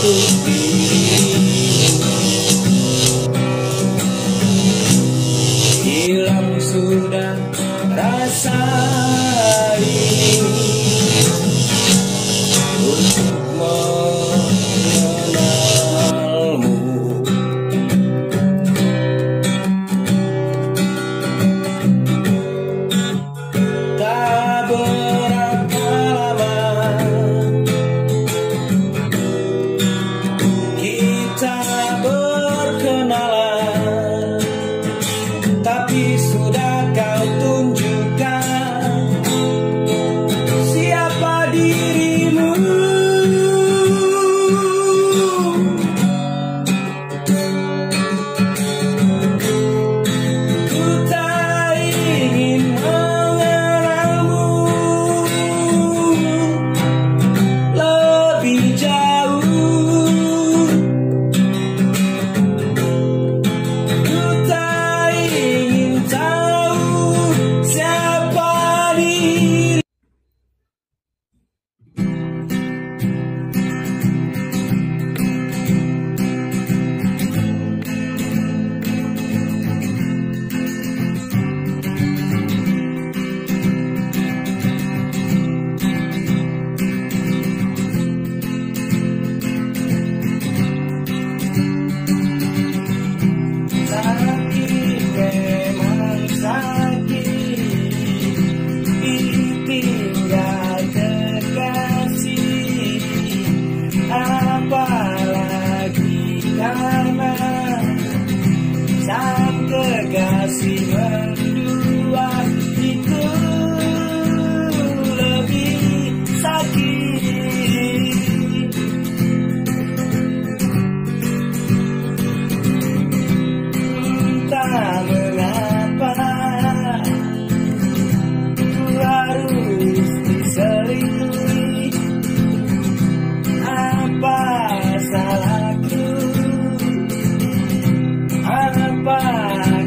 untuk dirimu. Hilang sudah rasa ini untuk mengenalmu. Tak berapa lama kita berkenalan, tapi sudah kau tunjukkan siapa dirimu. Ku tak ingin mengenalmu lebih jauh. Ku tak ingin tahu siapa dirimu. Sakit memang sakit, ditinggal kekasih, apalagi karena sang kekasih mendua, itu lebih sakit. Tak mengapa ku harus diselingkuhi, apa salahku, apa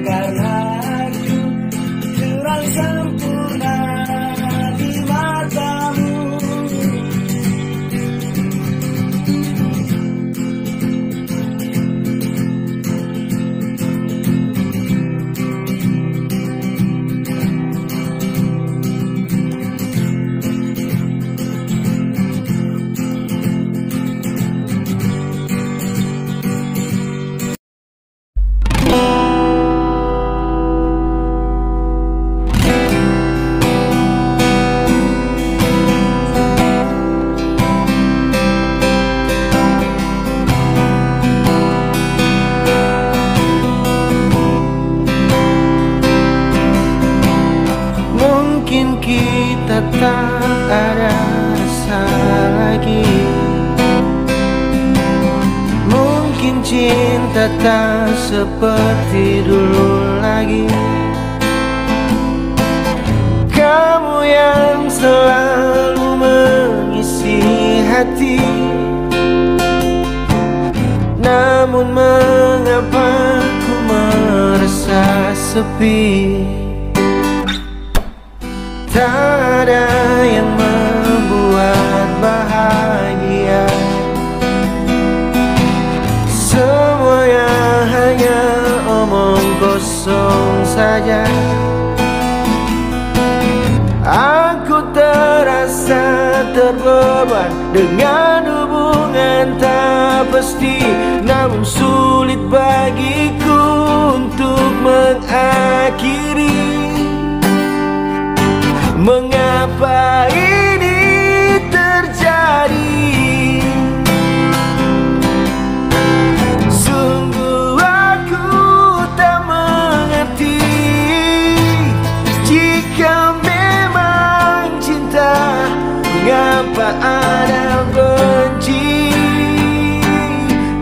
karena aku kurang sempurna di matamu. Mungkin kita tak ada rasa lagi, mungkin cinta tak seperti dulu lagi. Kamu yang selalu mengisi hati, namun mengapa ku merasa sepi? Tak ada yang membuat bahagia, semuanya hanya omong kosong saja. Aku terasa terbeban dengan hubungan tak pasti, namun sulit bagiku untuk mengakhiri. Mengapa ini terjadi? Sungguh aku tak mengerti. Jika memang cinta, mengapa ada benci?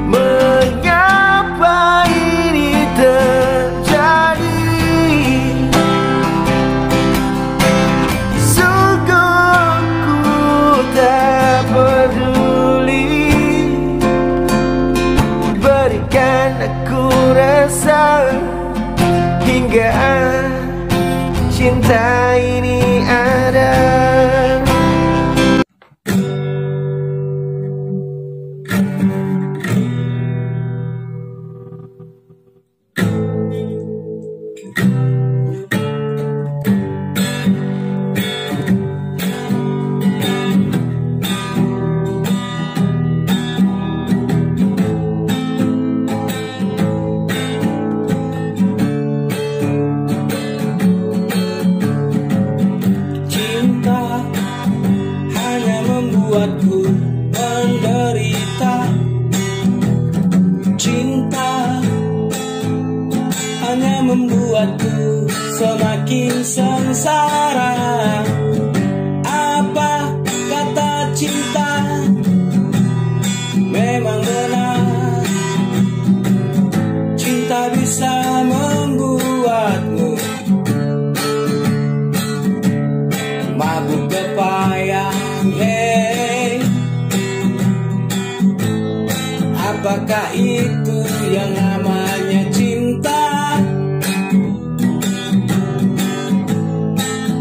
Mengapa ini terjadi? Hingga cinta ini ada. membuatku semakin sengsara. Apa kata cinta memang benar, cinta bisa membuatmu mabuk kepayang. Hey, apakah itu yang namanya cinta?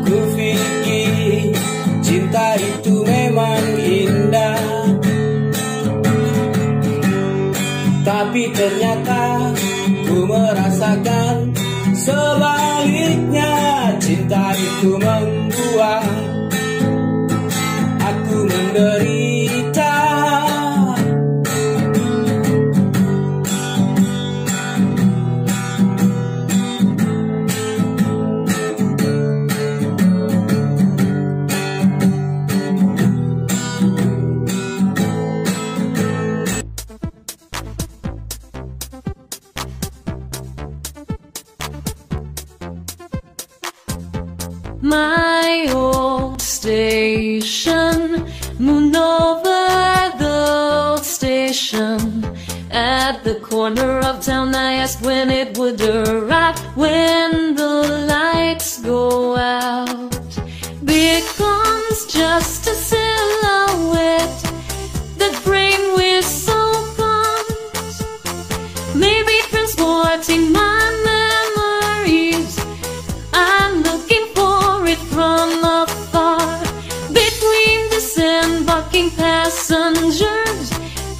Kupikir cinta itu memang indah, tapi ternyata ku merasakan sebaliknya. Cinta itu membuat aku menderita. My old station, moved over the old station. At the corner of town, I asked when it would arrive. When the lights go out, becomes just a silhouette. The train whistle comes, maybe transporting my memories. I'm looking for it from afar, between disembarking passengers.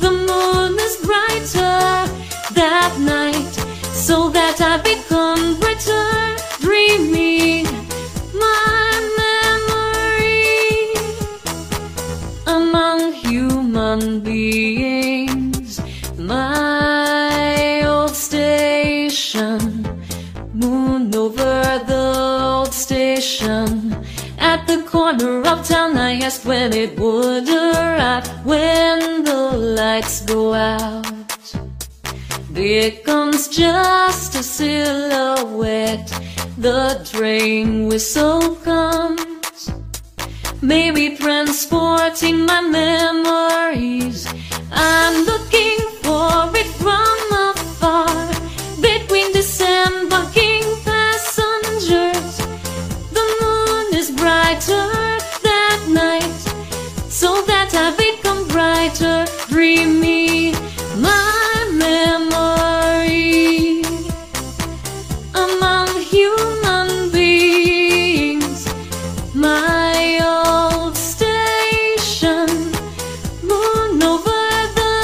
The moon is brighter that night, so that I become brighter, dreaming my memory among human beings. My old station, moon over the old station. At the corner of town, I asked when it would arrive. When the lights go out, becomes just a silhouette. The train whistle comes, maybe transporting my memories. I'm looking for it from afar, between disembarking passengers. The moon is brighter that night, so that I become brighter, dreaming my memory among human beings. My old station, moon over the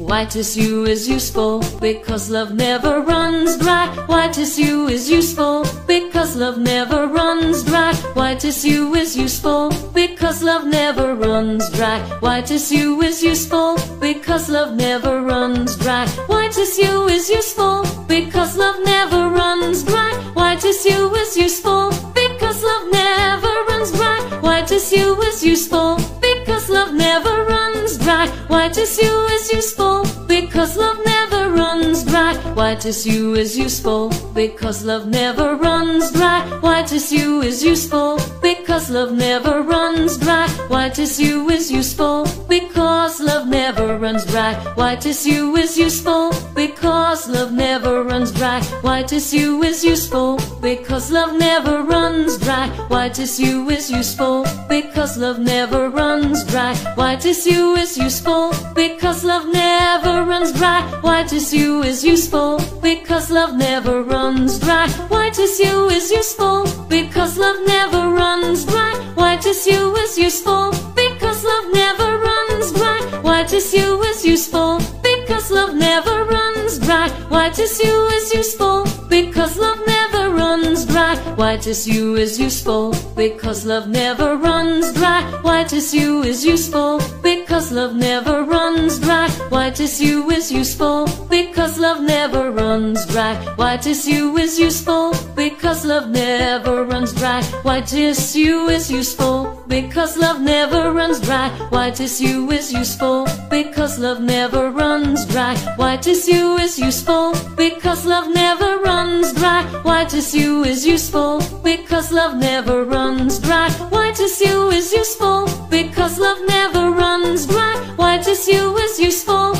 White tissue is useful because love never runs dry. White tissue is useful because love never runs dry. White tissue is useful because love never runs dry. White tissue is useful because love never runs dry. White tissue is useful because love never runs dry. White tissue is useful because love never runs dry. White tissue is useful because love never runs dry. White tissue is useful because love never runs dry. White tissue is useful because love never runs dry. White tissue is useful because love never runs dry. White tissue is useful because love never runs dry. White tissue is useful because love never runs dry. White tissue is useful because love never runs dry. White tissue is useful because love never runs dry. White tissue is useful because love never runs dry. White tissue is useful because love never runs dry. White tissue is useful because love never runs dry. White tissue is useful because love never runs dry. White tissue is useful because love never runs dry. White tissue is useful because love never runs dry. White tissue is useful because love never runs dry. White tissue is useful because love never runs dry. White tissue is useful because love never runs dry. White tissue is useful because love never runs dry. White tissue is useful because love never runs dry. White tissue is useful because love never runs dry. White tissue is useful because love never runs dry. White tissue is useful because love never runs dry. White tissue is useful because love never runs dry. White tissue is useful